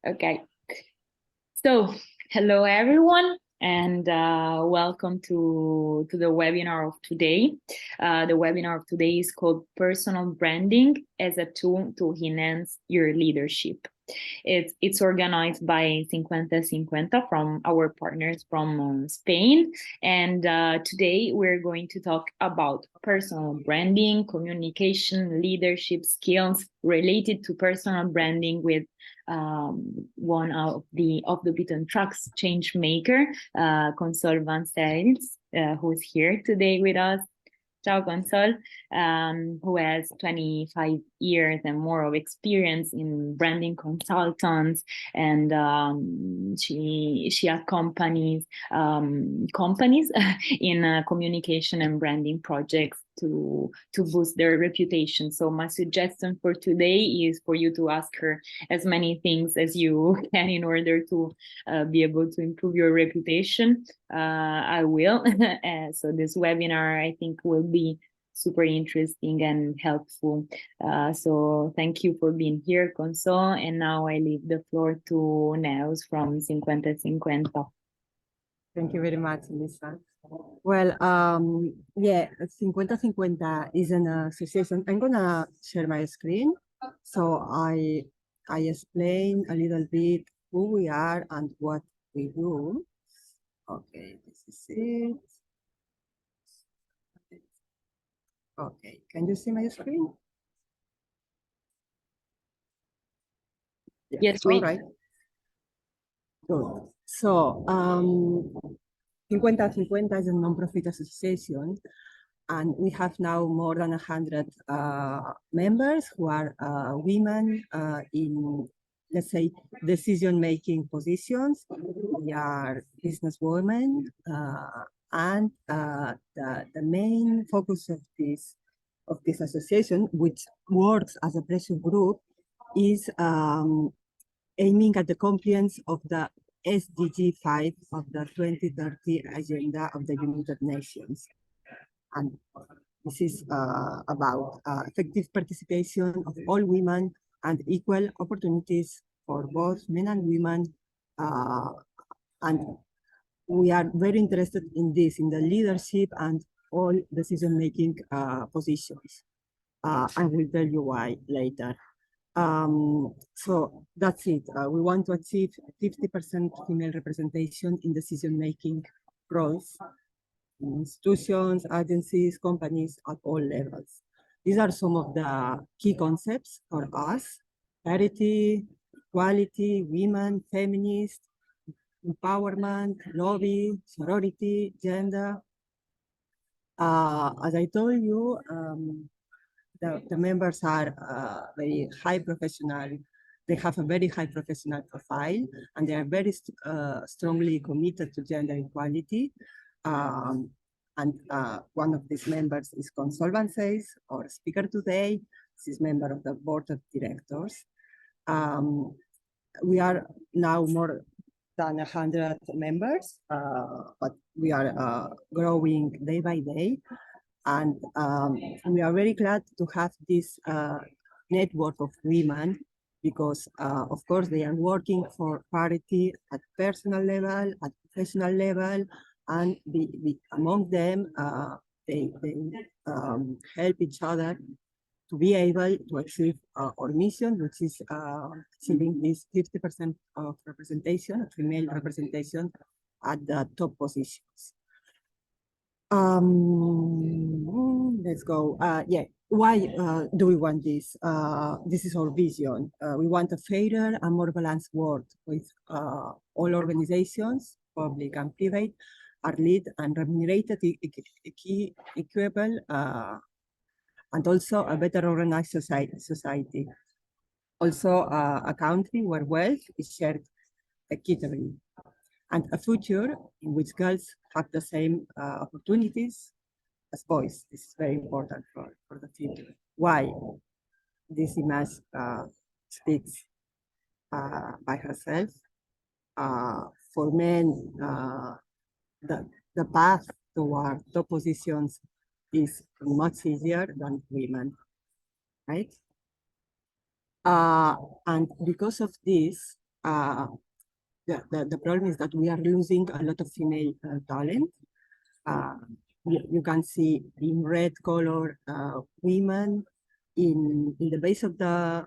Okay. So, hello everyone, and welcome to the webinar of today. The webinar of today is called Personal Branding as a Tool to Enhance Your Leadership. It's organized by 50/50 from our partners from Spain. And today we're going to talk about personal branding, communication, leadership skills related to personal branding with one of the beaten tracks change maker, Consol Vancells, who is here today with us. Ciao, Consol, who has 25 years and more of experience in branding consultants, and she accompanies companies in communication and branding projects to boost their reputation. So my suggestion for today is for you to ask her as many things as you can in order to be able to improve your reputation. I will. So this webinar, I think, will be super interesting and helpful. So thank you for being here, Consol. And now I leave the floor to Neus from 50/50. Thank you very much, Lisa. Well, yeah, 50/50 is an association. I'm gonna share my screen, so I explain a little bit who we are and what we do. Okay, this is it. Okay, can you see my screen? Yes, all right. Good. So, 50/50 is a non-profit association, and we have now more than 100 members who are women in, let's say, decision-making positions. We are businesswomen, and the main focus of this association, which works as a pressure group, is aiming at the compliance of the SDG 5 of the 2030 Agenda of the United Nations. And this is about effective participation of all women and equal opportunities for both men and women. And we are very interested in this, in the leadership and all decision-making positions. I will tell you why later. So that's it. We want to achieve 50% female representation in decision-making roles in institutions, agencies, companies at all levels. These are some of the key concepts for us: parity, equality, women, feminist, empowerment, lobby, sorority, gender. As I told you, the members are very high professional. They have a very high professional profile, and they are very strongly committed to gender equality. And one of these members is Consol Vancells, our speaker today. She's member of the board of directors. We are now more than 100 members, but we are growing day by day. And we are very glad to have this network of women because, of course, they are working for parity at personal level, at professional level, and among them, they help each other to be able to achieve our mission, which is achieving this 50% of representation, female representation at the top positions. Let's go. Yeah, why do we want this? This is our vision. We want a fairer and more balanced world with all organizations, public and private, are lead and remunerated, equitable, and also a better organized society. Also, a country where wealth is shared equitably, and a future in which girls have the same opportunities as boys. This is very important for the future. Why? This image speaks by herself. For men, the path toward top positions is much easier than women, right? And because of this, the problem is that we are losing a lot of female talent. You can see in red color women in the base of the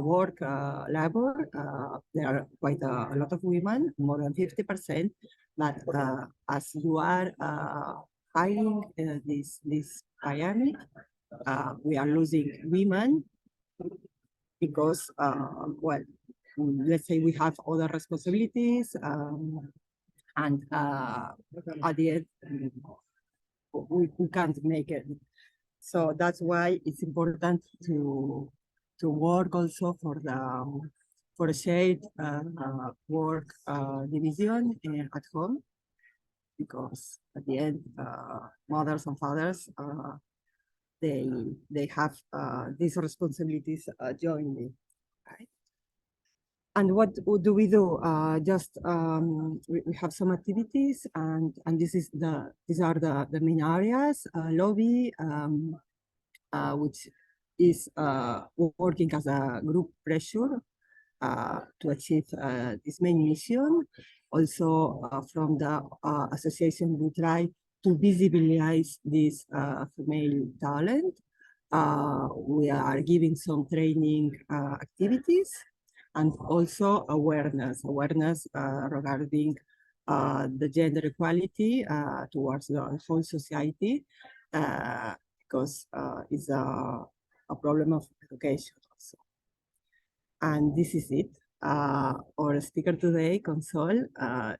work labor. There are quite a lot of women, more than 50%. But as you are hiring this pyramid, we are losing women because, well, let's say we have other responsibilities, and at the end, we can't make it. So that's why it's important to work also for a shared work division at home, because at the end, mothers and fathers, they have these responsibilities jointly, right? And what do we do? Just we have some activities, and these are the main areas. Lobby, which is working as a group pressure to achieve this main mission. Also, from the association, we try to visibilize this female talent. We are giving some training activities, and also awareness regarding the gender equality towards the whole society, because it's a problem of education also. And this is it. Our speaker today, Consol,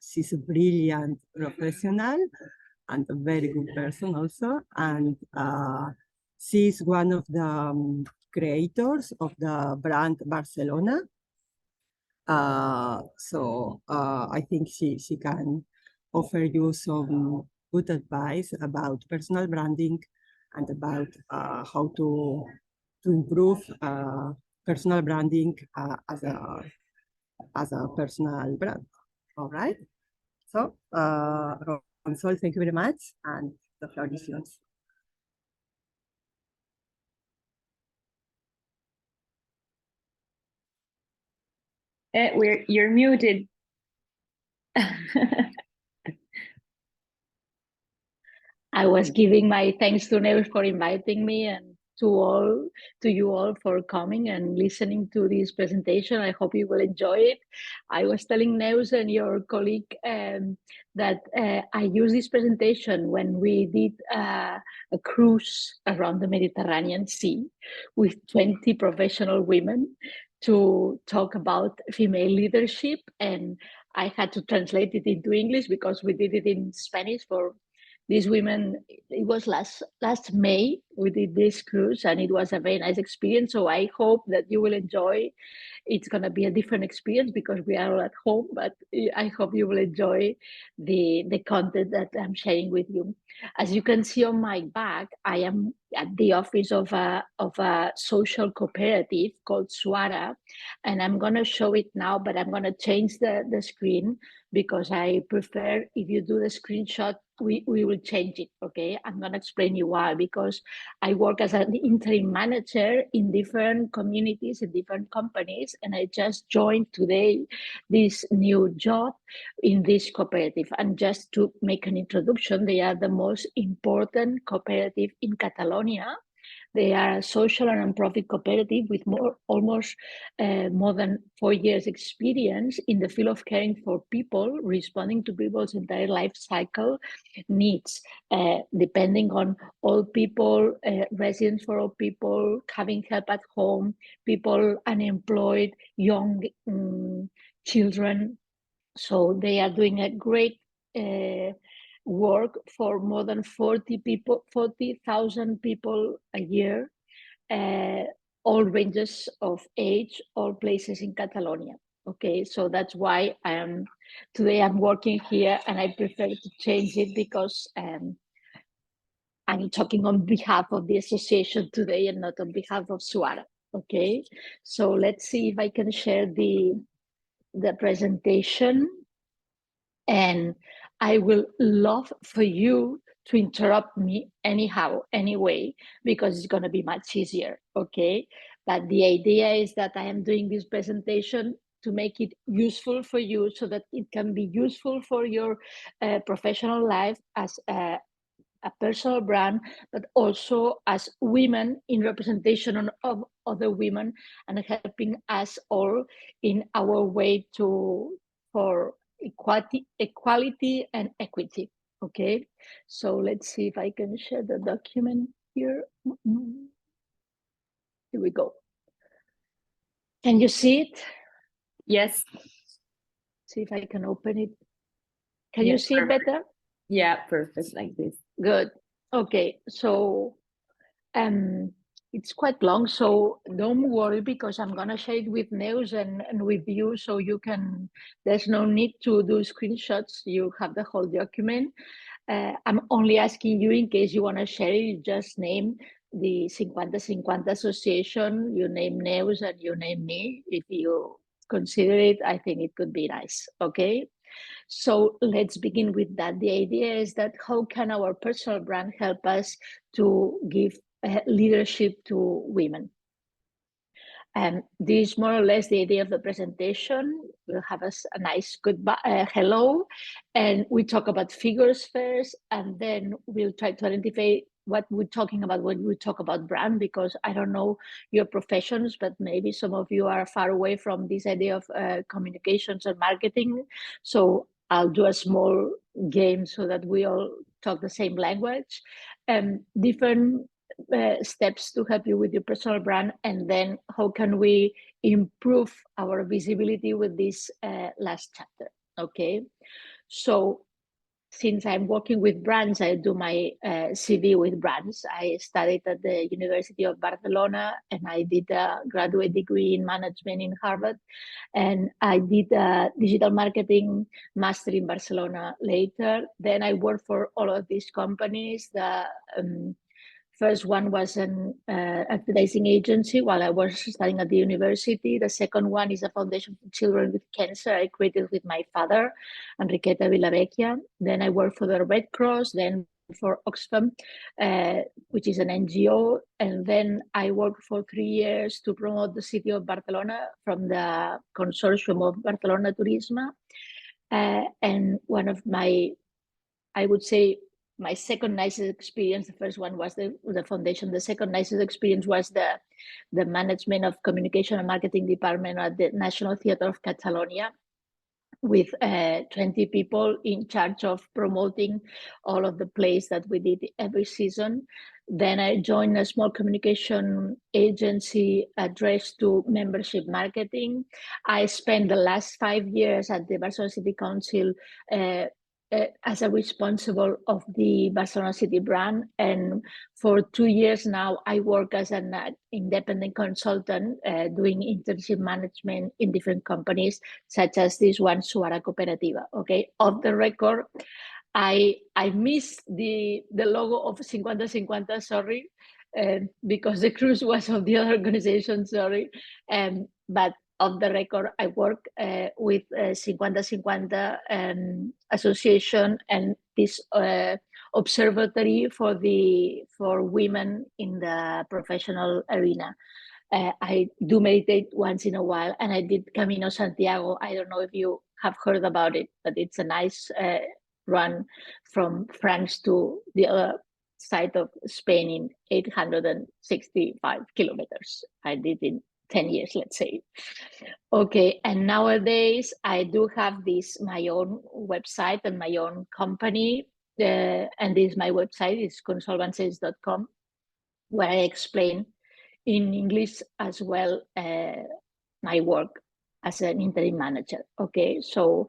she's a brilliant professional and a very good person also. And she's one of the creators of the brand Barcelona. So I think she can offer you some good advice about personal branding and about how to improve personal branding as a personal brand. All right. So, Consol, thank you very much, and the floor is yours. You're muted. I was giving my thanks to Neus for inviting me, and to you all for coming and listening to this presentation. I hope you will enjoy it. I was telling Neus and your colleague that I used this presentation when we did a cruise around the Mediterranean Sea with 20 professional women to talk about female leadership, and I had to translate it into English because we did it in Spanish for these women. It was last May we did this cruise, and it was a very nice experience. So I hope that you will enjoy. It's going to be a different experience because we are all at home, but I hope you will enjoy the content that I'm sharing with you. As you can see on my back, I am at the office of a social cooperative called Suara, and I'm going to show it now, but I'm going to change the screen because I prefer if you do the screenshot, we will change it, okay? I'm gonna explain you why, because I work as an interim manager in different communities, in different companies, and I just joined today this new job in this cooperative. And just to make an introduction, they are the most important cooperative in Catalonia. They are a social and non-profit cooperative with almost more than 4 years experience in the field of caring for people, responding to people's entire life cycle needs, depending on old people, residence for old people, having help at home, people unemployed, young children. So they are doing a great work for more than 40,000 people a year, all ranges of age, all places in Catalonia. Okay, so that's why today I'm working here, and I prefer to change it because I'm talking on behalf of the association today and not on behalf of Suara. Okay, so let's see if I can share the presentation. And I will love for you to interrupt me anyhow, anyway, because it's going to be much easier, okay? But the idea is that I am doing this presentation to make it useful for you so that it can be useful for your professional life as a personal brand, but also as women in representation of other women and helping us all in our way for equality and equity. Okay, so let's see if I can share the document here. Here we go. Can you see it? Yes. See if I can open it. Can Yeah, you see perfect. it better? Yeah, perfect, like this. Good. Okay, so it's quite long, so don't worry because I'm gonna share it with Neus and with you, so you can, there's no need to do screenshots, you have the whole document. I'm only asking you in case you wanna share it, you just name the 50-50 Association, you name Neus and you name me. If you consider it, I think it could be nice, okay? So let's begin with that. The idea is that how can our personal brand help us to give leadership to women? And this is more or less the idea of the presentation. We'll have a nice goodbye, hello, and we talk about figures first, and then we'll try to identify what we're talking about when we talk about brand, because I don't know your professions, but maybe some of you are far away from this idea of communications and marketing. So I'll do a small game so that we all talk the same language. Different steps to help you with your personal brand, and then how can we improve our visibility with this last chapter. Okay, so since I'm working with brands, I do my CV with brands. I studied at the University of Barcelona and I did a graduate degree in management in Harvard, and I did a digital marketing master in Barcelona later. Then I worked for all of these companies. The first one was an advertising agency while I was studying at the university. The second one is a foundation for children with cancer I created with my father, Enriqueta Villavecchia. Then I worked for the Red Cross, then for Oxfam, which is an NGO. And then I worked for 3 years to promote the city of Barcelona from the consortium of Barcelona Turisme. And one of my, I would say, my second nicest experience, the first one was the foundation. The second nicest experience was the management of communication and marketing department at the National Theatre of Catalonia, with 20 people in charge of promoting all of the plays that we did every season. Then I joined a small communication agency addressed to membership marketing. I spent the last 5 years at the Barcelona City Council as a responsible of the Barcelona City brand. And for 2 years now, I work as an independent consultant doing internship management in different companies, such as this one, Suara Cooperativa. Okay, off the record, I missed the logo of 50-50, sorry, because the cruise was of the other organization, sorry. But off the record, I work with 50-50 Association and this observatory for women in the professional arena. I do meditate once in a while, and I did Camino Santiago. I don't know if you have heard about it, but it's a nice run from France to the other side of Spain in 865 kilometers. I did in 10 years, let's say. Okay, and nowadays I do have my own website and my own company, and this is my website, it's consolvancells.com, where I explain in English as well my work as an interim manager. Okay, so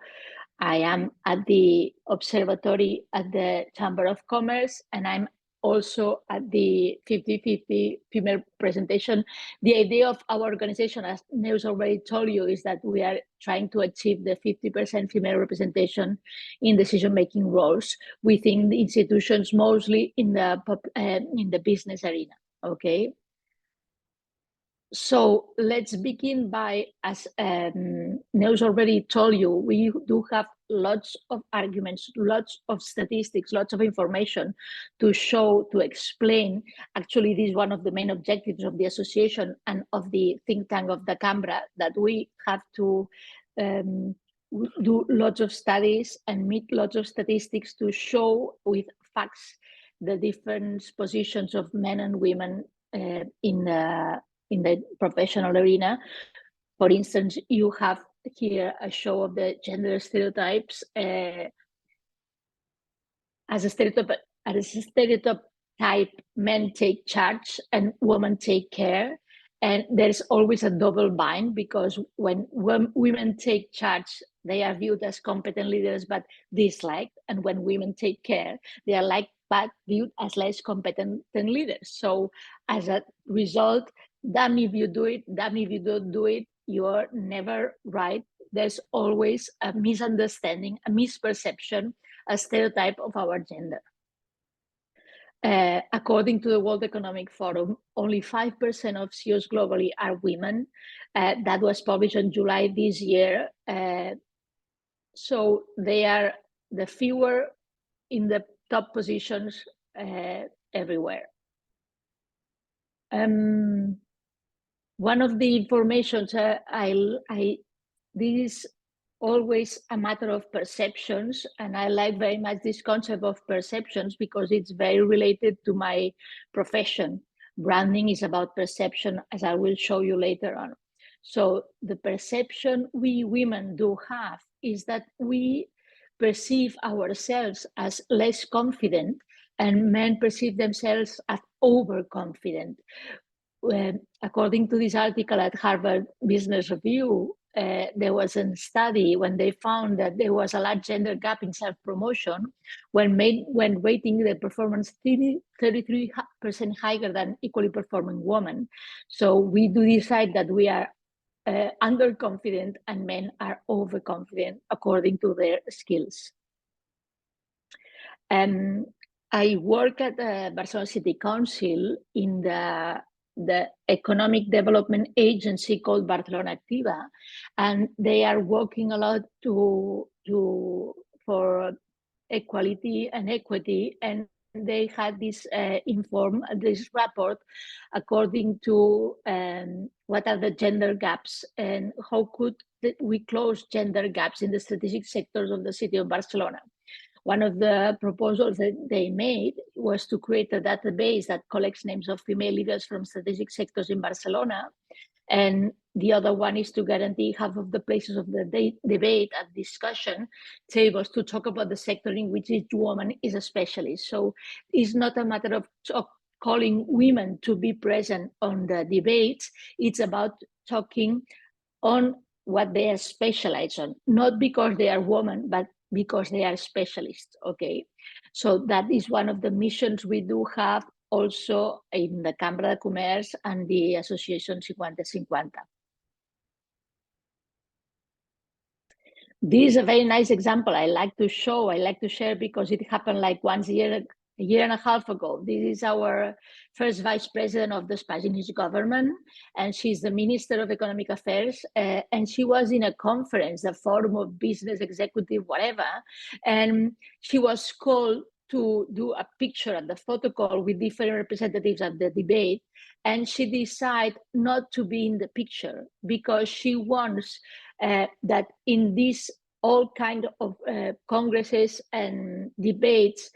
I am at the observatory at the Chamber of Commerce, and I'm also at the 50-50 female presentation. The idea of our organization, as Neus already told you, is that we are trying to achieve the 50% female representation in decision-making roles within the institutions, mostly in the business arena. Okay. So let's begin by, as Neus already told you, we do have lots of arguments, lots of statistics, lots of information to show, to explain. Actually, this is one of the main objectives of the association and of the think tank of the Cambra, that we have to do lots of studies and meet lots of statistics to show with facts the different positions of men and women in the professional arena. For instance, you have here a show of the gender stereotypes. As a stereotype type, men take charge and women take care. And there's always a double bind, because when women take charge, they are viewed as competent leaders but disliked. And when women take care, they are liked but viewed as less competent leaders. So as a result, damn if you do it, damn if you don't do it, you're never right. There's always a misunderstanding, a misperception, a stereotype of our gender. According to the World Economic Forum, only 5% of CEOs globally are women. That was published in July this year. So they are the fewer in the top positions everywhere. One of the informations this is always a matter of perceptions, and I like very much this concept of perceptions because it's very related to my profession. Branding is about perception, as I will show you later on. So the perception we women do have is that we perceive ourselves as less confident, and men perceive themselves as overconfident. According to this article at Harvard Business Review, there was a study when they found that there was a large gender gap in self-promotion when rating the performance 33% higher than equally performing women. So we do decide that we are underconfident and men are overconfident according to their skills. I work at the Barcelona City Council in the economic development agency called Barcelona Activa, and they are working a lot for equality and equity, and they had this this report according to what are the gender gaps and how could we close gender gaps in the strategic sectors of the city of Barcelona. One of the proposals that they made was to create a database that collects names of female leaders from strategic sectors in Barcelona. And the other one is to guarantee half of the places of the debate and discussion tables to talk about the sector in which each woman is a specialist. So it's not a matter of calling women to be present on the debates. It's about talking on what they are specialized on, not because they are women, but because they are specialists, okay? So that is one of the missions we do have also in the Cambra de Comerç and the Association 50-50. This is a very nice example I like to share because it happened like once a year and a half ago. This is our first vice president of the Spanish government, and she's the Minister of Economic Affairs, and she was in a conference, the Forum of Business Executive, whatever, and she was called to do a picture at the photo call with different representatives at the debate, and she decided not to be in the picture because she wants that in these all kind of congresses and debates,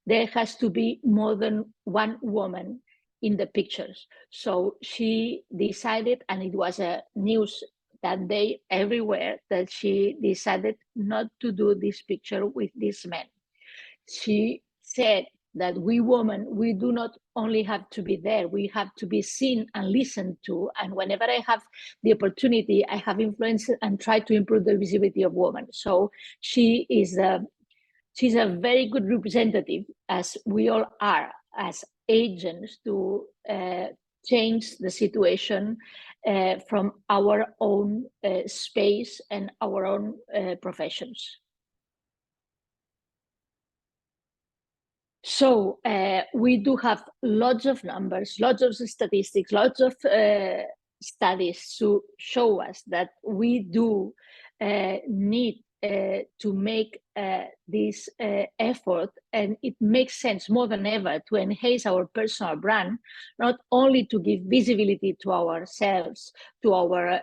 there has to be more than one woman in the pictures. So she decided, and it was a news that day everywhere, that she decided not to do this picture with these men. She said that we women, we do not only have to be there, we have to be seen and listened to. And whenever I have the opportunity, I have influenced and tried to improve the visibility of women. So she's a very good representative, as we all are, as agents to change the situation from our own space and our own professions. So we do have lots of numbers, lots of statistics, lots of studies to show us that we do need to make this effort, and it makes sense more than ever to enhance our personal brand, not only to give visibility to ourselves, to our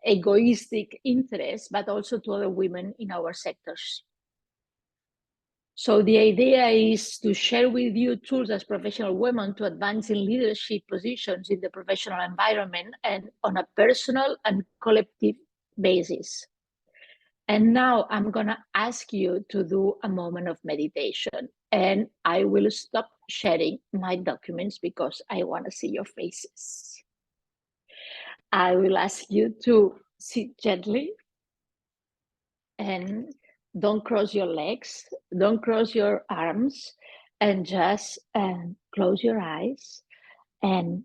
egoistic interests, but also to other women in our sectors. So the idea is to share with you tools as professional women to advance in leadership positions in the professional environment and on a personal and collective basis. And now I'm going to ask you to do a moment of meditation, and I will stop sharing my documents because I want to see your faces. I will ask you to sit gently and don't cross your legs, don't cross your arms, and just close your eyes and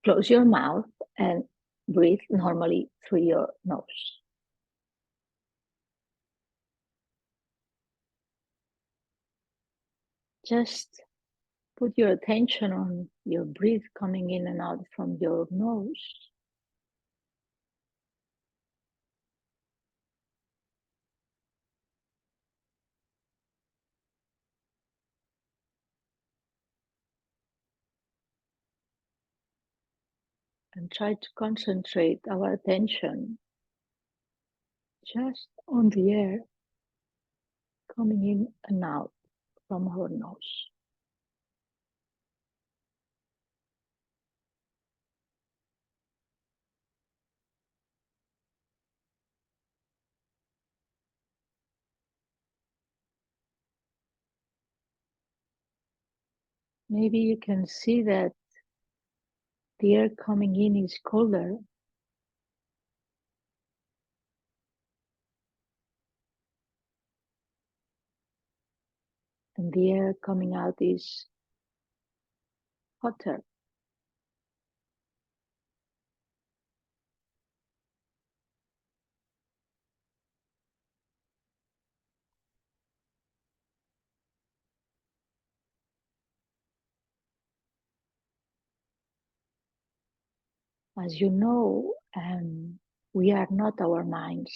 close your mouth and breathe normally through your nose. Just put your attention on your breath coming in and out from your nose. And try to concentrate our attention just on the air coming in and out from our nose. Maybe you can see that the air coming in is colder, and the air coming out is hotter. As you know, we are not our minds,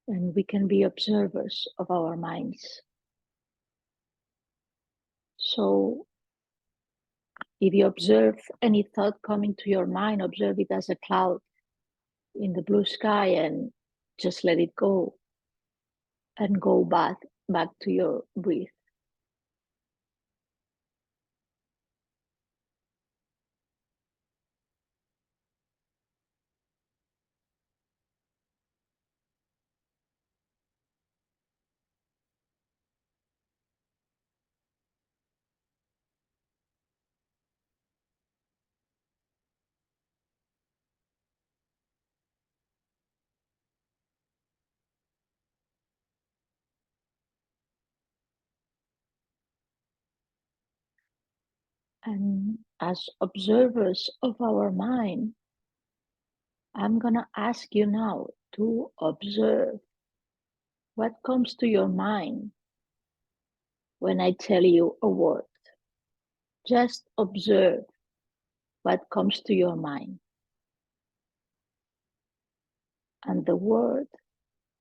and we can be observers of our minds. So if you observe any thought coming to your mind, observe it as a cloud in the blue sky and just let it go and go back to your breath. And as observers of our mind, I'm going to ask you now to observe what comes to your mind when I tell you a word. Just observe what comes to your mind. And the word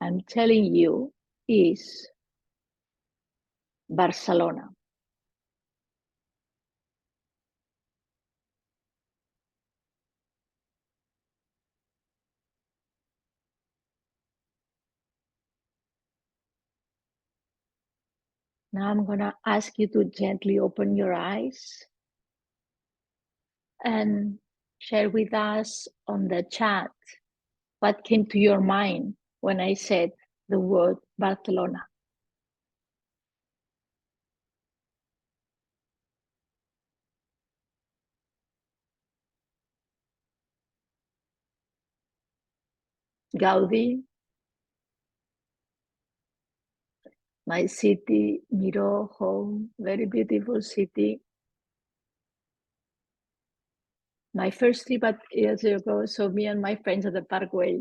I'm telling you is Barcelona. Now I'm going to ask you to gently open your eyes and share with us on the chat what came to your mind when I said the word Barcelona. Gaudi, my city, Miro, home, very beautiful city. My first trip at years ago, so me and my friends at the Parkway.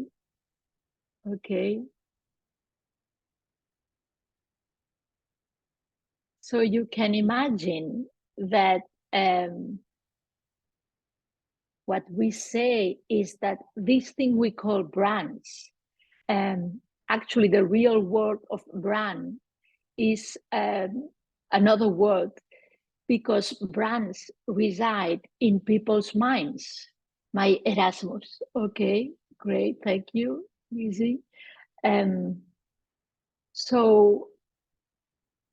Okay. So you can imagine that what we say is that this thing we call brands, actually the real word of brand is another word, because brands reside in people's minds. My Erasmus. Okay, great, thank you, Lizzie. So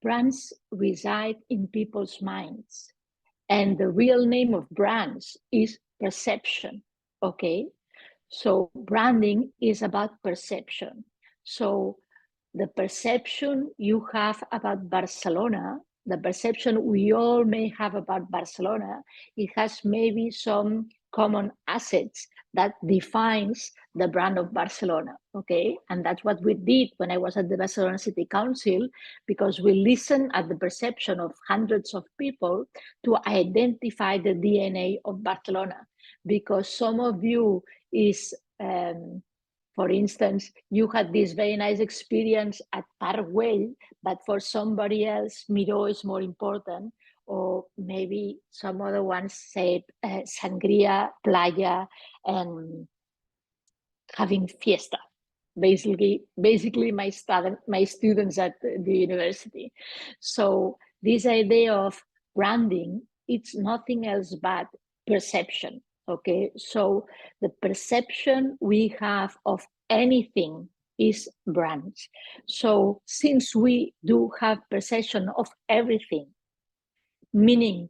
brands reside in people's minds, and the real name of brands is perception. Okay, so branding is about perception. So the perception you have about Barcelona, the perception we all may have about Barcelona, it has maybe some common assets that defines the brand of Barcelona, okay? And that's what we did when I was at the Barcelona City Council, because we listened at the perception of hundreds of people to identify the DNA of Barcelona. Because some of you is, for instance, you had this very nice experience at Park Güell, but for somebody else, Miró is more important. Or maybe some other ones said sangria, playa, and having fiesta. Basically my students at the university. So this idea of branding, it's nothing else but perception. Okay, so the perception we have of anything is brands. So since we do have perception of everything, meaning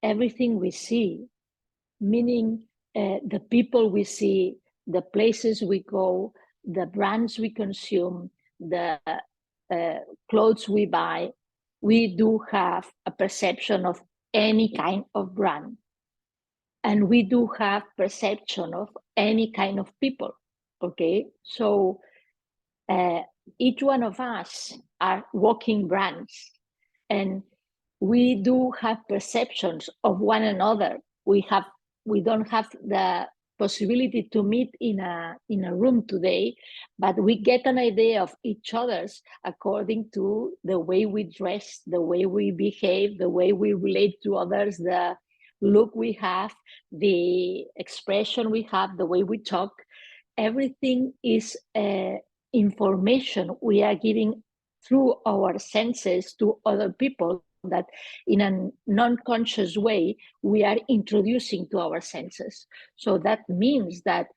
everything we see, meaning the people we see, the places we go, the brands we consume, the clothes we buy, we do have a perception of any kind of brand. And we do have perception of any kind of people, okay? So each one of us are walking brands, and we do have perceptions of one another. We don't have the possibility to meet in a room today, but we get an idea of each other's according to the way we dress, the way we behave, the way we relate to others, the look we have, the expression we have, the way we talk. Everything is information we are giving through our senses to other people that in a non-conscious way we are introducing to our senses. So that means that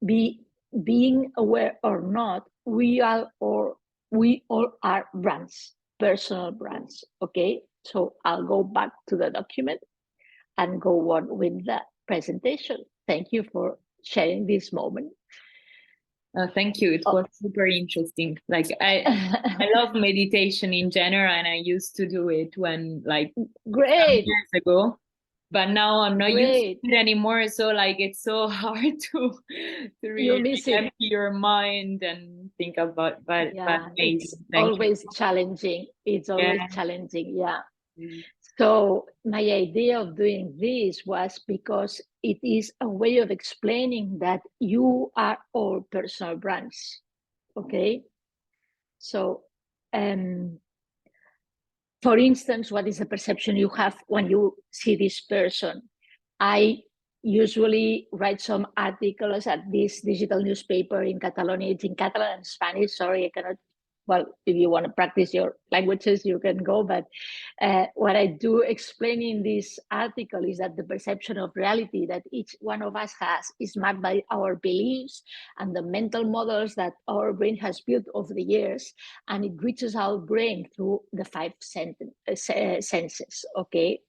being aware or not, we all are brands, personal brands. Okay, so I'll go back to the document and go on with the presentation. Thank you for sharing this moment. Thank you. It was super interesting. Like I love meditation in general, and I used to do it when great years ago, but now I'm not used to it anymore. So it's so hard to really empty your mind and think about. But it's always challenging. It's always challenging. Yeah. So my idea of doing this was because it is a way of explaining that you are all personal brands, okay? So, for instance, what is the perception you have when you see this person? I usually write some articles at this digital newspaper in Catalonia. It's in Catalan and Spanish. Sorry, I cannot. Well, if you want to practice your languages, you can go. But what I do explaining this article is that the perception of reality that each one of us has is marked by our beliefs and the mental models that our brain has built over the years. And it reaches our brain through the 5 senses, okay?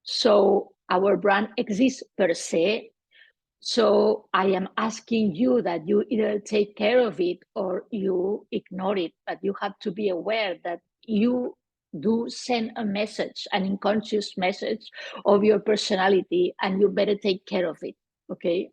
So our brand exists per se. So I am asking you that you either take care of it or you ignore it, but you have to be aware that you do send a message, an unconscious message of your personality, and you better take care of it, okay?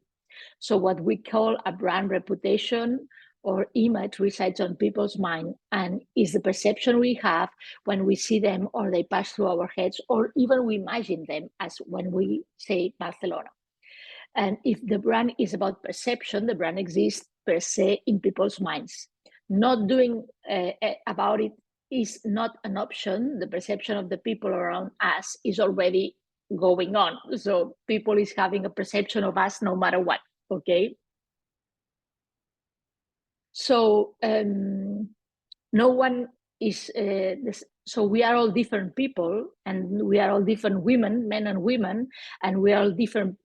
So what we call a brand reputation or image resides on people's mind and is the perception we have when we see them or they pass through our heads, or even we imagine them, as when we say Barcelona. And if the brand is about perception, the brand exists per se in people's minds. Not doing about it is not an option. The perception of the people around us is already going on. So people is having a perception of us no matter what, okay? So no one is, so we are all different people, and we are all different women, men and women, and we are all different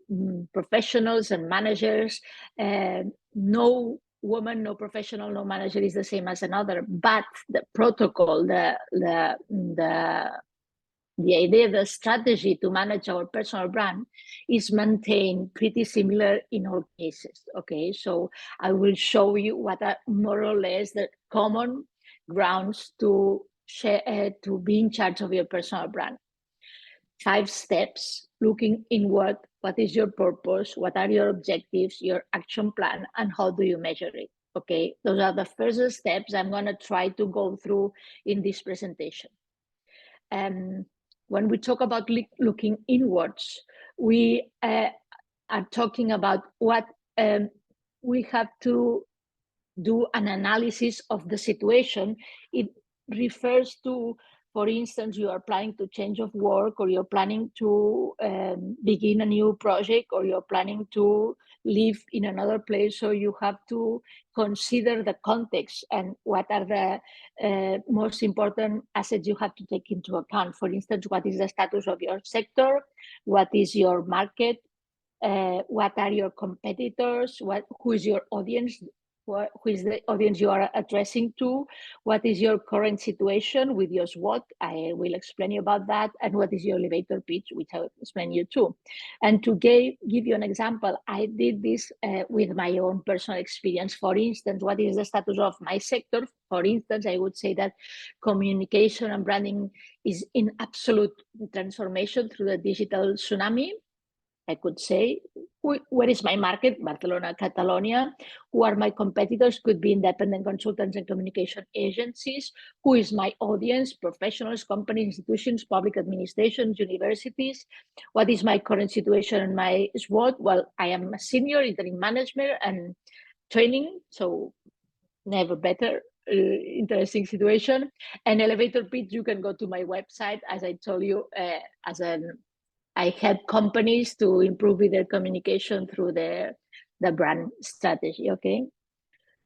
professionals and managers. No woman, no professional, no manager is the same as another, but the protocol, the idea, the strategy to manage our personal brand is maintained pretty similar in all cases, okay? So I will show you what are more or less the common grounds to share, to be in charge of your personal brand. 5 steps: looking inward. What is your purpose? What are your objectives, your action plan, and how do you measure it? Okay, those are the first steps I'm going to try to go through in this presentation. When we talk about looking inwards, we are talking about what we have to do an analysis of the situation. It refers to, for instance, you are planning to change of work, or you're planning to begin a new project, or you're planning to live in another place. So you have to consider the context and what are the most important assets you have to take into account. For instance, what is the status of your sector? What is your market? What are your competitors? Who is your audience? Who is the audience you are addressing to? What is your current situation with your SWOT? I will explain you about that. And what is your elevator pitch, which I will explain you too. And to give you an example, I did this with my own personal experience. For instance, what is the status of my sector? For instance, I would say that communication and branding is in absolute transformation through the digital tsunami. I could say, where is my market? Barcelona, Catalonia. Who are my competitors? Could be independent consultants and communication agencies. Who is my audience? Professionals, companies, institutions, public administrations, universities. What is my current situation and my SWOT? Well, I am a senior in management and training, so never better. Interesting situation. An elevator pitch, you can go to my website. As I told you, I help companies to improve their communication through the brand strategy, okay?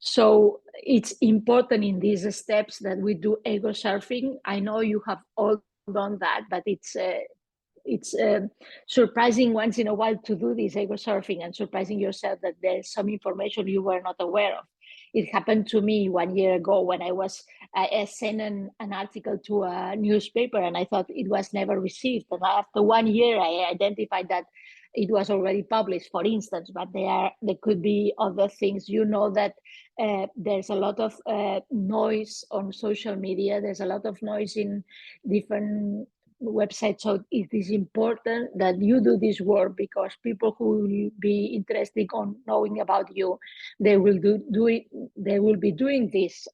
So it's important in these steps that we do ego surfing. I know you have all done that, but it's surprising once in a while to do this ego surfing and surprising yourself that there's some information you were not aware of. It happened to me 1 year ago when I sent an article to a newspaper, and I thought it was never received. And after 1 year, I identified that it was already published, for instance, but there could be other things. You know that there's a lot of noise on social media. There's a lot of noise in different website. So it is important that you do this work, because people who will be interested on knowing about you, they will they will be doing this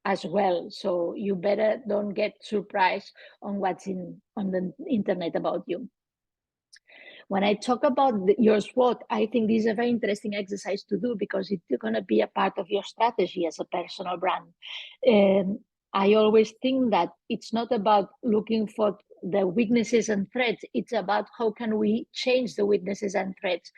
as well. So you better don't get surprised on what's on the internet about you. When I talk about your SWOT, I think this is a very interesting exercise to do, because it's going to be a part of your strategy as a personal brand. I always think that it's not about looking for the weaknesses and threats. It's about how can we change the weaknesses and threats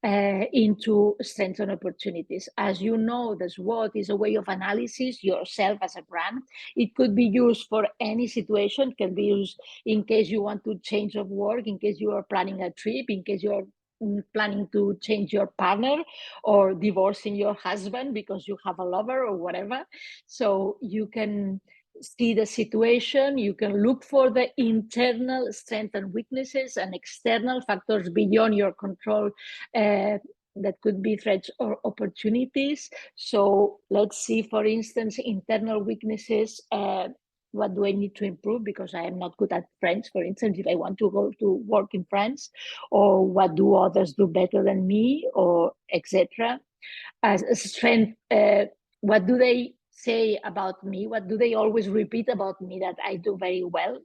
into strengths and opportunities. As you know, the SWOT is a way of analysis yourself as a brand. It could be used for any situation. It can be used in case you want to change of work, in case you are planning a trip, in case you are planning to change your partner, or divorcing your husband because you have a lover or whatever. So you can see the situation, you can look for the internal strengths and weaknesses, and external factors beyond your control that could be threats or opportunities. So let's see, for instance, internal weaknesses. What do I need to improve because I am not good at French, for instance, if I want to go to work in France? Or what do others do better than me, or etc. As a strength, what do they say about me? What do they always repeat about me that I do very well?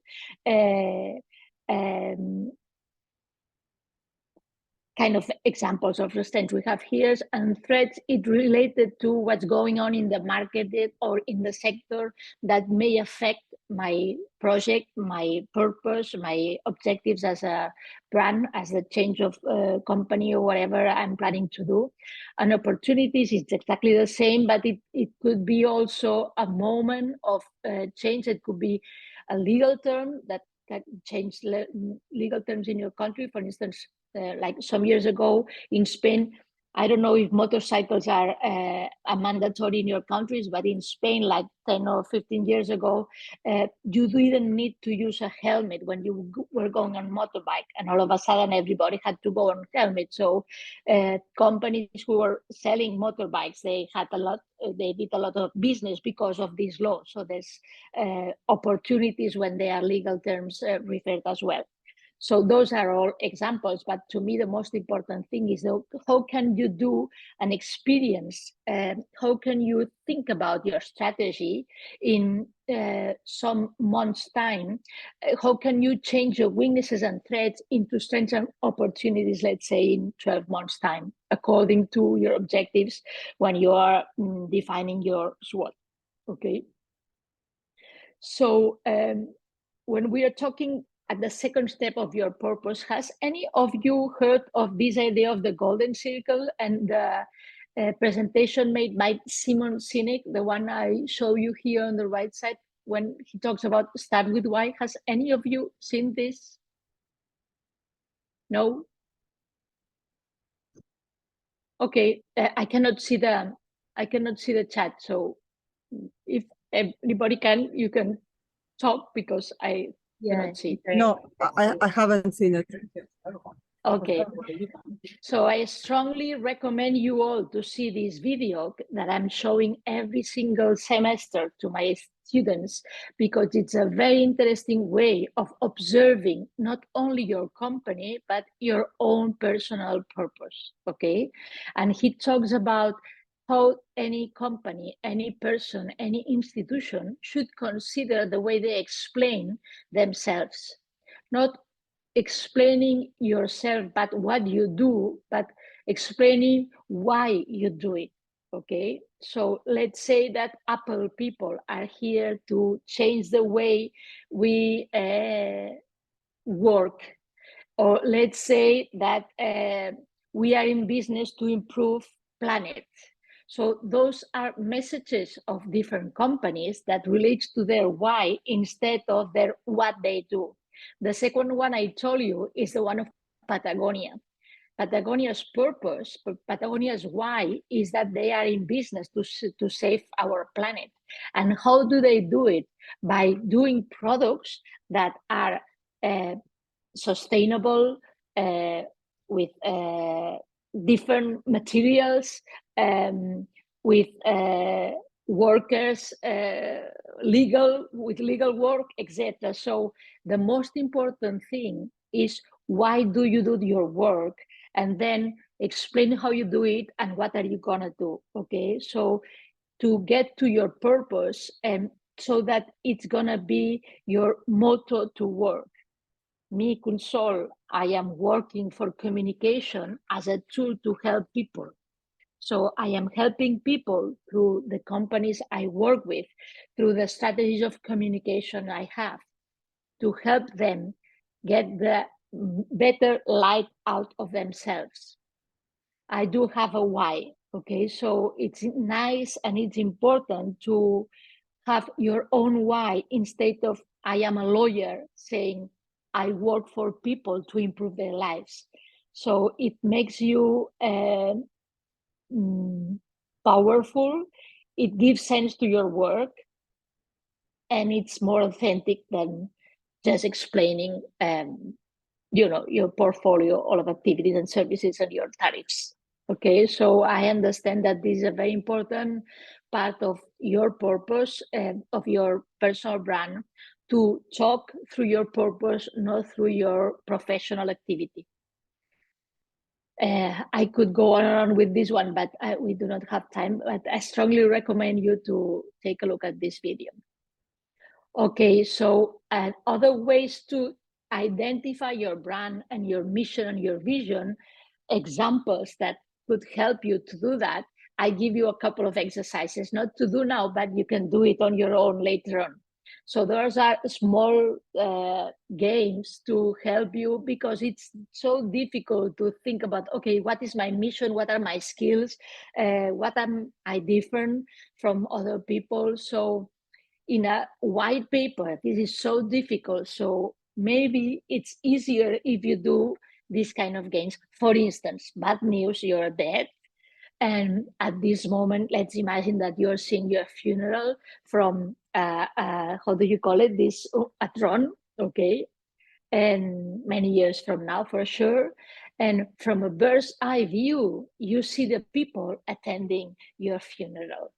Kind of examples of the strengths we have here. And threats, it related to what's going on in the market or in the sector that may affect my project, my purpose, my objectives as a brand, as a change of company or whatever I'm planning to do. And opportunities is exactly the same, but it could be also a moment of change. It could be a legal term that can change legal terms in your country. For instance, like some years ago in Spain, I don't know if motorcycles are a mandatory in your countries, but in Spain, like 10 or 15 years ago, you didn't need to use a helmet when you were going on motorbike, and all of a sudden everybody had to go on helmet. So companies who were selling motorbikes, they did a lot of business because of this law. So there's opportunities when there are legal terms referred as well. So those are all examples, but to me, the most important thing is how can you do an experience? How can you think about your strategy in some months' time? How can you change your weaknesses and threats into strengths and opportunities, let's say in 12 months' time, according to your objectives when you are defining your SWOT, okay? So when we are talking at the second step of your purpose, has any of you heard of this idea of the golden circle and the presentation made by Simon Sinek, the one I show you here on the right side, when he talks about start with why? Has any of you seen this? No? Okay, I cannot see the chat. So if anybody can, you can talk because I cannot see. No, I haven't seen it. Okay, so I strongly recommend you all to see this video that I'm showing every single semester to my students, because it's a very interesting way of observing not only your company, but your own personal purpose, okay? And he talks about how any company, any person, any institution should consider the way they explain themselves. Not explaining yourself, but what you do, but explaining why you do it, okay? So let's say that Apple people are here to change the way we work, or let's say that we are in business to improve planet. So those are messages of different companies that relates to their why instead of their what they do. The second one I told you is the one of Patagonia. Patagonia's purpose, Patagonia's why is that they are in business to save our planet. And how do they do it? By doing products that are sustainable, with different materials, with workers, with legal work, etc. So the most important thing is why do you do your work, and then explain how you do it and what are you gonna do, okay? So to get to your purpose, and so that it's gonna be your motto to work. Me, Consol, I am working for communication as a tool to help people. So I am helping people through the companies I work with, through the strategies of communication I have, to help them get the better light out of themselves. I do have a why, okay? So it's nice and it's important to have your own why instead of I am a lawyer saying I work for people to improve their lives. So it makes you powerful, it gives sense to your work, and it's more authentic than just explaining your portfolio, all of activities and services and your tariffs. Okay, so I understand that this is a very important part of your purpose and of your personal brand, to talk through your purpose, not through your professional activity. I could go on and on with this one, but we do not have time. But I strongly recommend you to take a look at this video. Okay, so other ways to identify your brand and your mission and your vision, examples that could help you to do that. I give you a couple of exercises, not to do now, but you can do it on your own later on. So those are small games to help you, because it's so difficult to think about, okay, what is my mission? What are my skills? What am I different from other people? So in a white paper, this is so difficult. So maybe it's easier if you do this kind of games. For instance, bad news, you're dead. And at this moment, let's imagine that you're seeing your funeral from, how do you call it? This, a throne, okay? And many years from now, for sure. And from a bird's eye view, you see the people attending your funeral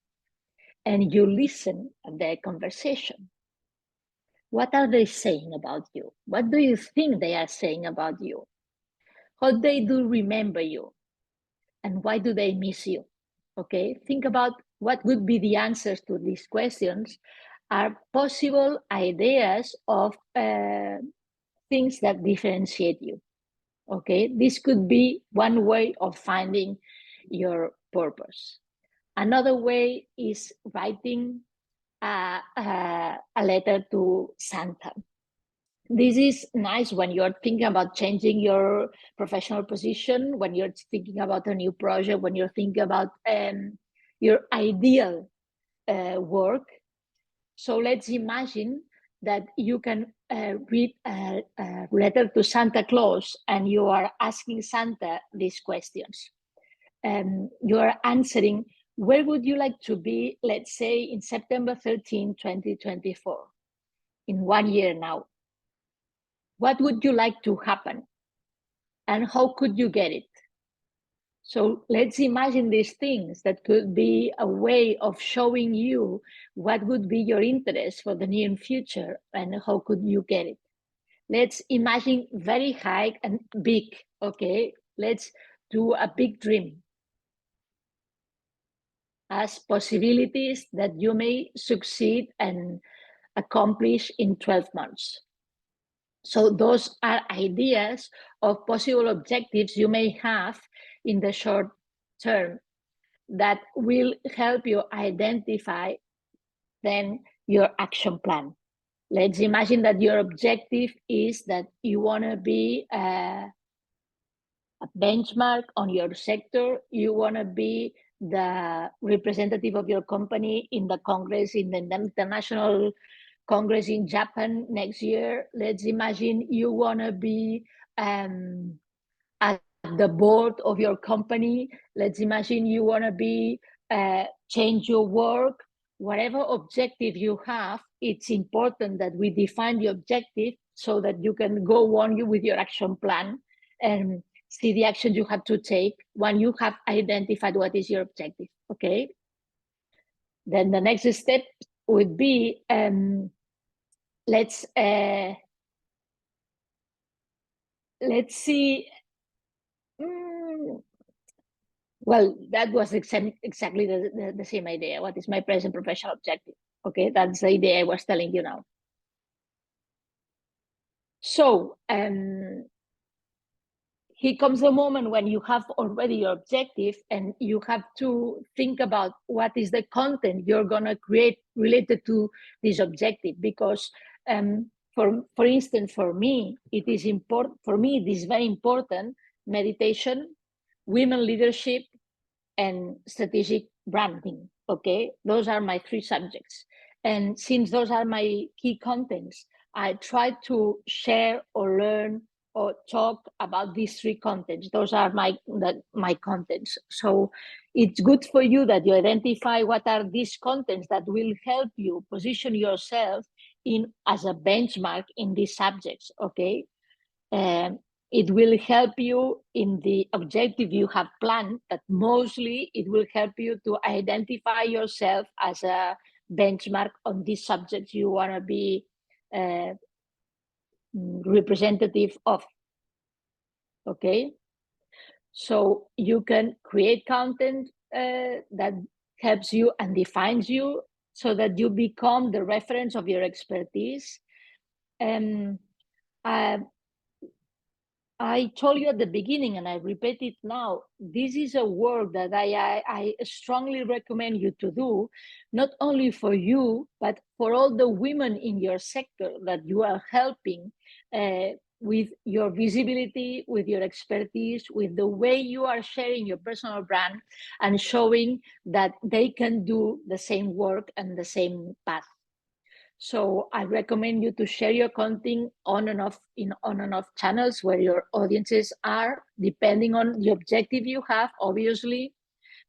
and you listen at their conversation. What are they saying about you? What do you think they are saying about you? How they do remember you? And why do they miss you? Okay, think about what would be the answers to these questions are possible ideas of things that differentiate you. Okay, this could be one way of finding your purpose. Another way is writing a letter to Santa. This is nice when you're thinking about changing your professional position, when you're thinking about a new project, when you're thinking about your ideal work. So let's imagine that you can read a letter to Santa Claus and you are asking Santa these questions. You are answering, where would you like to be, let's say, in September 13, 2024, in 1 year now? What would you like to happen? And how could you get it? So let's imagine these things that could be a way of showing you what would be your interest for the near future and how could you get it. Let's imagine very high and big, okay? Let's do a big dream as possibilities that you may succeed and accomplish in 12 months. So those are ideas of possible objectives you may have in the short term that will help you identify then your action plan. Let's imagine that your objective is that you want to be a benchmark on your sector. You want to be the representative of your company in the Congress, in the international Congress in Japan next year. Let's imagine you want to be at the board of your company. Let's imagine you want to be change your work. Whatever objective you have, it's important that we define the objective so that you can go on with your action plan and see the action you have to take when you have identified what is your objective. Okay. Then the next step would be let's see. Well, that was exactly the same idea. What is my present professional objective? Okay, that's the idea I was telling you now. So here comes the moment when you have already your objective and you have to think about what is the content you're going to create related to this objective. Because for instance, for me, it is important. For me, it is very important: meditation, women leadership, and strategic branding. Okay, those are my 3 subjects. And since those are my key contents, I try to share or learn or talk about these 3 contents. Those are my contents. So it's good for you that you identify what are these contents that will help you position yourself in as a benchmark in these subjects. Okay. It will help you in the objective you have planned, but mostly it will help you to identify yourself as a benchmark on these subjects you want to be representative of. Okay, so you can create content that helps you and defines you so that you become the reference of your expertise. I told you at the beginning, and I repeat it now, this is a work that I strongly recommend you to do, not only for you, but for all the women in your sector that you are helping with your visibility, with your expertise, with the way you are sharing your personal brand and showing that they can do the same work and the same path. So I recommend you to share your content on and off in on and off channels where your audiences are, depending on the objective you have, obviously,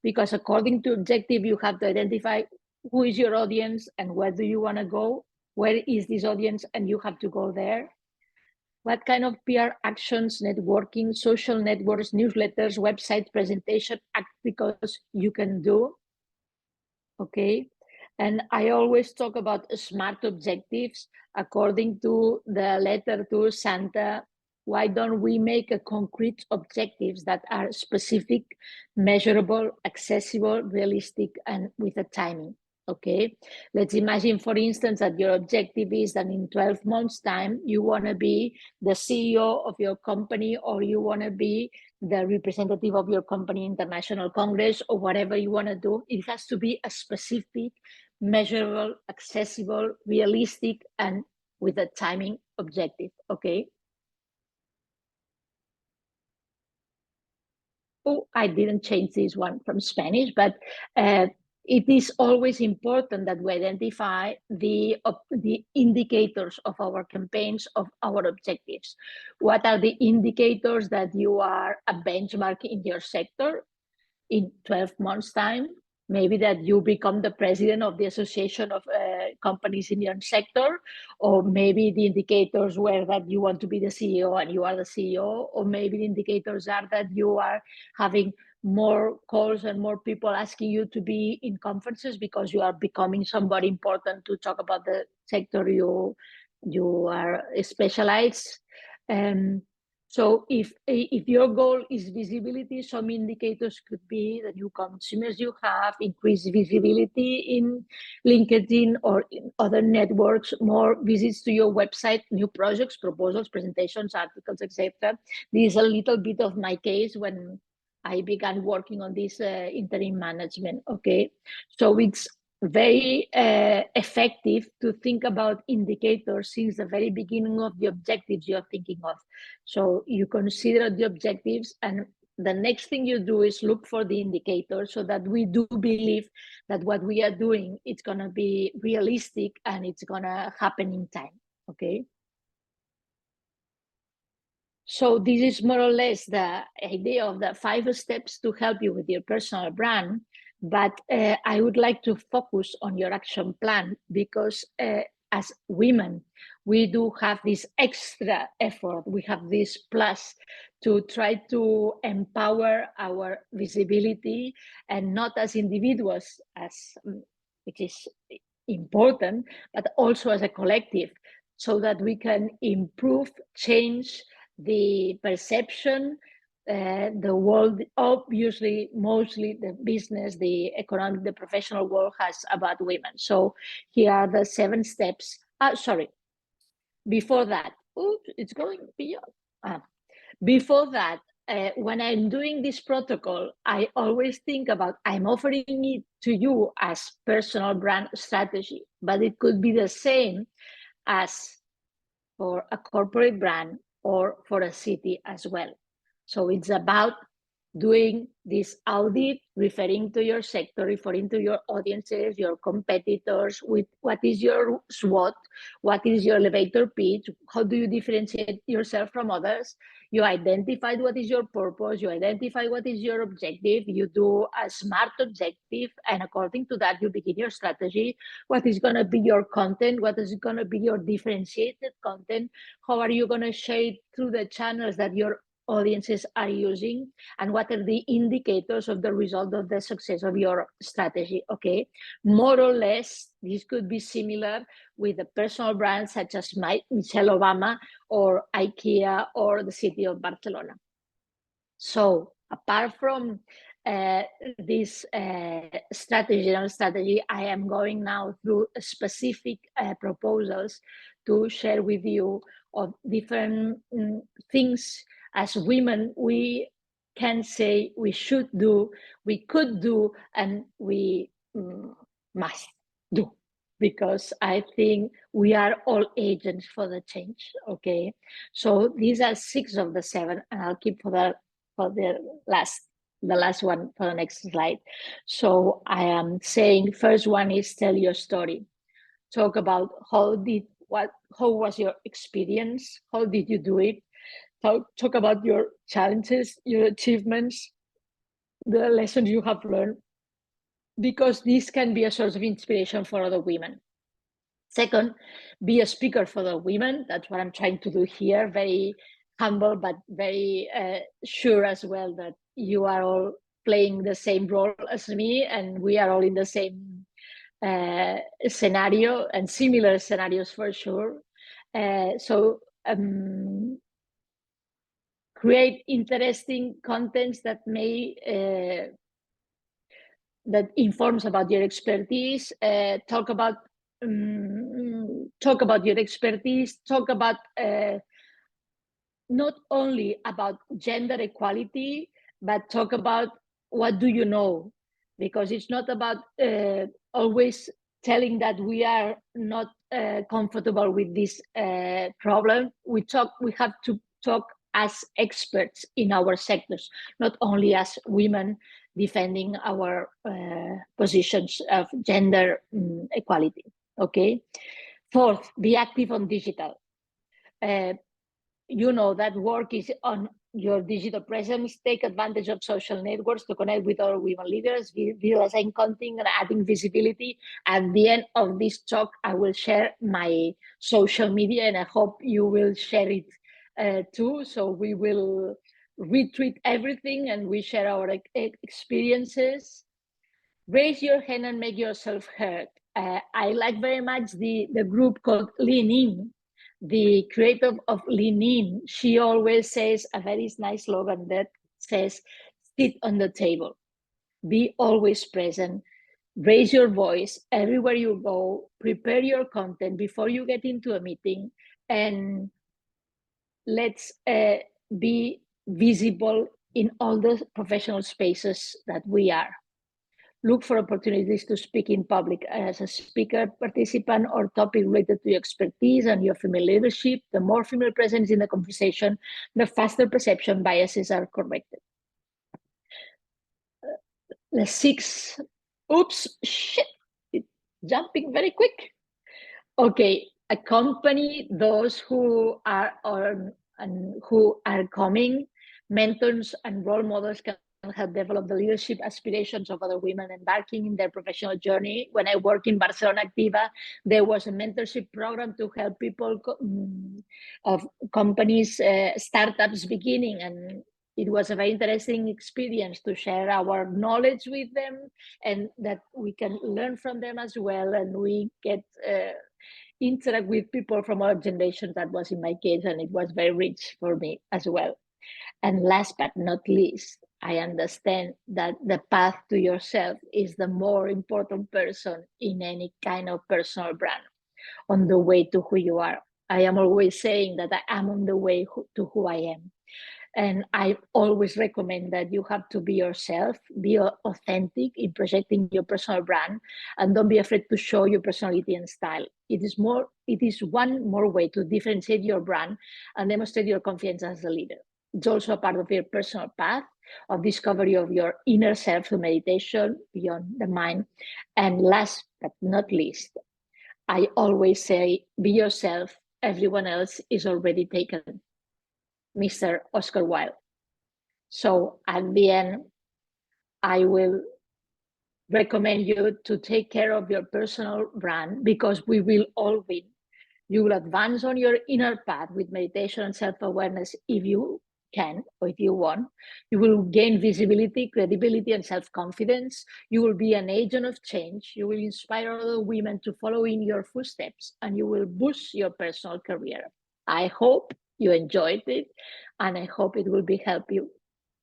because according to objective, you have to identify who is your audience and where do you want to go, where is this audience, and you have to go there. What kind of PR actions, networking, social networks, newsletters, website presentation, articles you can do, okay? And I always talk about smart objectives according to the letter to Santa. Why don't we make a concrete objectives that are specific, measurable, accessible, realistic, and with a timing? Okay, let's imagine, for instance, that your objective is that in 12 months' time, you want to be the CEO of your company, or you want to be the representative of your company international congress, or whatever you want to do. It has to be a specific, measurable, accessible, realistic, and with a timing objective. Okay. Oh, I didn't change this one from Spanish, but it is always important that we identify the indicators of our campaigns, of our objectives. What are the indicators that you are a benchmark in your sector in 12 months' time? Maybe that you become the president of the association of companies in your sector, or maybe the indicators were that you want to be the CEO and you are the CEO, or maybe the indicators are that you are having more calls and more people asking you to be in conferences because you are becoming somebody important to talk about the sector you are specialized. So if your goal is visibility, some indicators could be the new consumers you have, increased visibility in LinkedIn or in other networks, more visits to your website, new projects, proposals, presentations, articles, etc. This is a little bit of my case when I began working on this interim management, okay? So it's very effective to think about indicators since the very beginning of the objectives you're thinking of. So you consider the objectives, and the next thing you do is look for the indicators so that we do believe that what we are doing, it's going to be realistic and it's going to happen in time, okay? So this is more or less the idea of the 5 steps to help you with your personal brand. But I would like to focus on your action plan because as women, we do have this extra effort. We have this plus to try to empower our visibility, and not as individuals, which is important, but also as a collective, so that we can improve, change the perception, the world, obviously, mostly the business, the economic, the professional world has about women. So here are the 7 steps. Sorry, before that, oops, it's going beyond. Before that, when I'm doing this protocol, I always think about, I'm offering it to you as personal brand strategy, but it could be the same as for a corporate brand or for a city as well. So it's about doing this audit, referring to your sector, referring to your audiences, your competitors, with what is your SWOT, what is your elevator pitch, how do you differentiate yourself from others. You identified what is your purpose, you identify what is your objective, you do a SMART objective, and according to that, you begin your strategy. What is going to be your content? What is going to be your differentiated content? How are you going to share it through the channels that your audiences are using, and what are the indicators of the result of the success of your strategy? Okay, more or less this could be similar with a personal brand such as Michelle Obama or IKEA or the city of Barcelona. So apart from this strategy, I am going now through specific proposals to share with you of different things as women, we can say we should do, we could do, and we must do, because I think we are all agents for the change. Okay, so these are 6 of the 7, and I'll keep for the last one for the next slide. So I am saying first one is tell your story. Talk about how was your experience? How did you do it? Talk about your challenges, your achievements, the lessons you have learned, because this can be a source of inspiration for other women. Second, be a speaker for the women. That's what I'm trying to do here. Very humble, but very sure as well that you are all playing the same role as me, and we are all in the same scenario, and similar scenarios for sure. So create interesting contents that may that informs about your expertise. Talk about your expertise. Talk about not only about gender equality, but talk about what do you know, because it's not about always telling that we are not comfortable with this problem. We have to talk as experts in our sectors, not only as women defending our positions of gender equality. Okay. Fourth, be active on digital. You know that work is on your digital presence. Take advantage of social networks to connect with other women leaders, visualizing content and adding visibility. At the end of this talk, I will share my social media, and I hope you will share it too. So we will retweet everything and we share our experiences. Raise your hand and make yourself heard. I like very much the group called Lean In. The creator of Lean In, she always says a very nice slogan that says, sit on the table, be always present, raise your voice everywhere you go, prepare your content before you get into a meeting, and let's be visible in all the professional spaces that we are. Look for opportunities to speak in public as a speaker, participant, or topic related to your expertise and your female leadership. The more female presence in the conversation, the faster perception biases are corrected. The 6, oops, shit, it's jumping very quick. Okay, accompany those who are coming. Mentors and role models can help develop the leadership aspirations of other women embarking in their professional journey. When I worked in Barcelona Activa, there was a mentorship program to help people of companies, startups beginning, and it was a very interesting experience to share our knowledge with them, and that we can learn from them as well, and we get interact with people from our generation. That was in my case, and it was very rich for me as well. And last but not least, I understand that the path to yourself is the more important person in any kind of personal brand, on the way to who you are. I am always saying that I am on the way to who I am. And I always recommend that you have to be yourself, be authentic in projecting your personal brand, and don't be afraid to show your personality and style. It is one more way to differentiate your brand and demonstrate your confidence as a leader. It's also a part of your personal path of discovery of your inner self through meditation beyond the mind. And last but not least, I always say, be yourself. Everyone else is already taken. Mr. Oscar Wilde. So at the end, I will recommend you to take care of your personal brand, because we will all win. You will advance on your inner path with meditation and self-awareness if you can, or if you want. You will gain visibility, credibility, and self-confidence. You will be an agent of change. You will inspire other women to follow in your footsteps, and you will boost your personal career. I hope you enjoyed it, and I hope it will help you.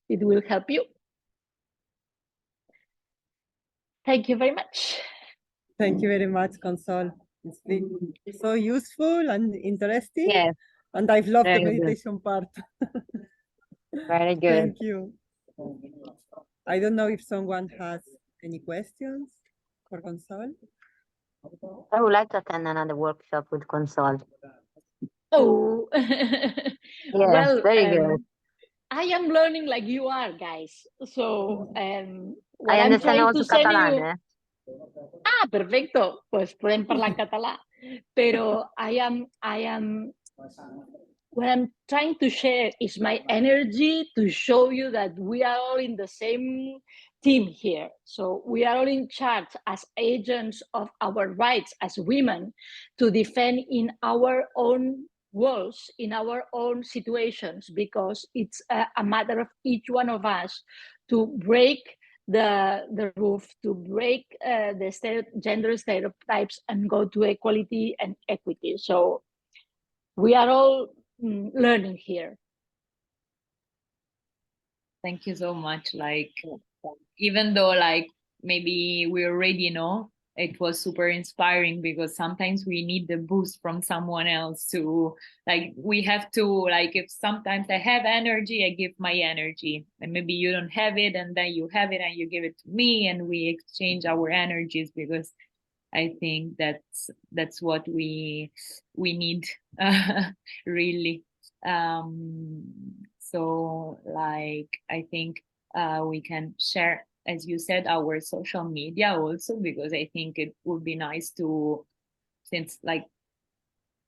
It will help you. Thank you very much. Thank you very much, Consol. It's been so useful and interesting. Yes. And I've loved the Very good. meditation part. Very good. Thank you. I don't know if someone has any questions for Consol. I would like to attend another workshop with Consol. Oh, Yes, well, very good. I am learning like you are, guys. So, what I I'm understand trying also to send Catalan, you. Ah, perfecto. Pues pueden parlar català. Pero what I'm trying to share is my energy to show you that we are all in the same team here. So we are all in charge as agents of our rights as women to defend in our own worlds, in our own situations, because it's a matter of each one of us to break the roof, to break the gender stereotypes and go to equality and equity. So we are all learning here. Thank you so much. Like, even though like maybe we already know, it was super inspiring because sometimes we need the boost from someone else to, like, we have to, like, if sometimes I have energy, I give my energy, and maybe you don't have it, and then you have it and you give it to me, and we exchange our energies, because I think that's what we need, really. So like, I think we can share, as you said, our social media also, because I think it would be nice to, since like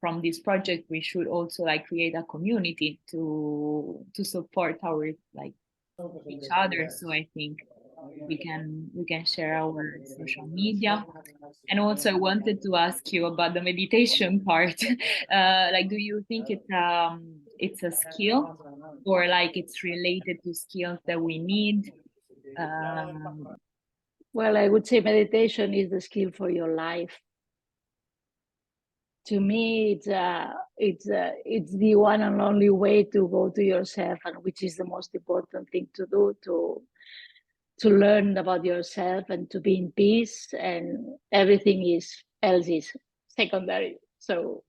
from this project we should also like create a community to support our like each other. So I think we can share our social media. And also I wanted to ask you about the meditation part. Like, do you think it's a skill, or like it's related to skills that we need? Well, I would say meditation is the skill for your life. To me, it's the one and only way to go to yourself, and which is the most important thing to do, to learn about yourself and to be in peace, and everything else is secondary. So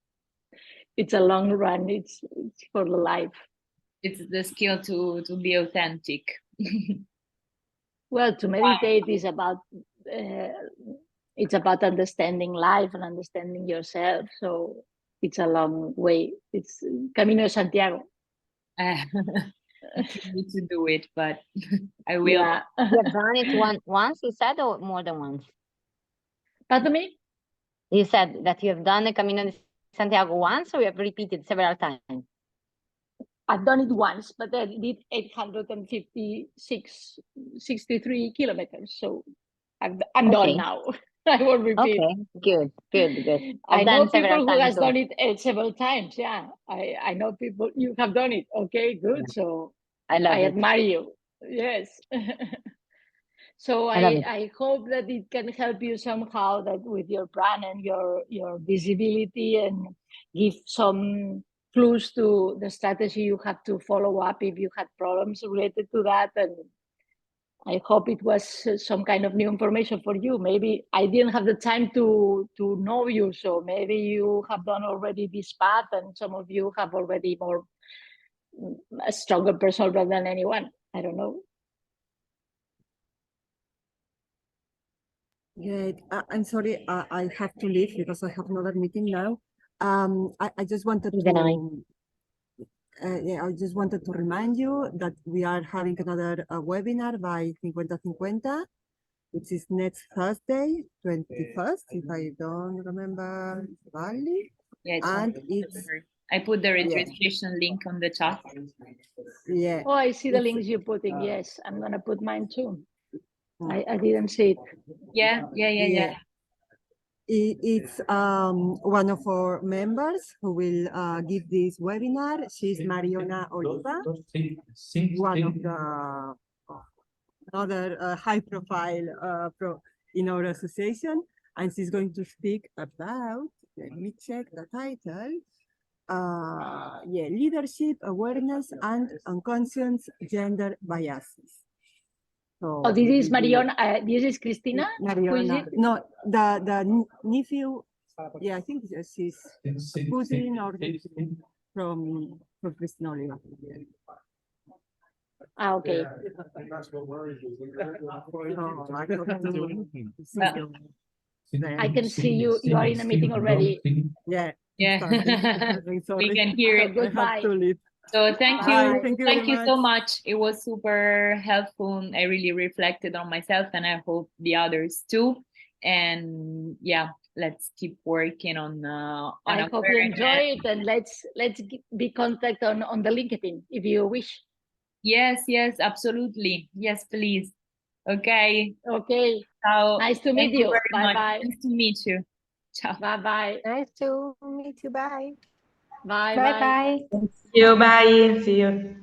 it's a long run. It's for the life. It's the skill to be authentic. Well, to meditate is about it's about understanding life and understanding yourself. So it's a long way. It's Camino de Santiago. I need to do it, but I will. Yeah. You have done it once, you said, or more than once? Pardon me? You said that you have done the Camino de Santiago once, or you have repeated several times? I've done it once, but I did 63 kilometers. So I'm done now. I won't repeat. Okay, good. I know people several who has too. done it several times. Yeah, I know people. You have done it. Okay, good. Yeah. So I love it. admire you. Yes. So I hope that it can help you somehow, that with your brand and your visibility, and give some clues to the strategy you have to follow up if you had problems related to that. And I hope it was some kind of new information for you. Maybe I didn't have the time to know you, so maybe you have done already this path, and some of you have already more a stronger personal brand than anyone. I don't know. Great. I'm sorry, I have to leave because I have another meeting now. I just wanted to. I just wanted to remind you that we are having another webinar by 50-50, which is next Thursday, 21st, if I don't remember badly. Yeah, and it's I put the registration link on the chat. Yeah. Oh, I see the links you're putting. Yes, I'm gonna put mine too. I didn't see it. Yeah. It's one of our members who will give this webinar. She's Mariona Oliva, one of the other high-profile in our association, and she's going to speak about, let me check the title, leadership, awareness, and unconscious gender biases. So, oh, this is Mariona. This is Cristina. Mariona. Who is it? No, the nephew. Yeah, I think she's cousin or from Cristina Oliva. Ah, okay. And that's what worries you. I can see you. You are in a meeting already. Yeah. Yeah. Sorry. We can hear So it. I have goodbye. to leave. So thank Bye. you. Thank you Thank very you so much. much. It was super helpful. I really reflected on myself, and I hope the others too. And yeah, let's keep working on I hope you enjoy it, and let's be contact on the LinkedIn if you wish. Yes, absolutely. Yes, please. Okay. Okay. Ciao. Nice to meet Thank you you. very Bye much. bye. Nice to meet you. Ciao. Bye bye. Nice to meet you. Bye. Bye Bye bye. bye. See you. Bye. See you.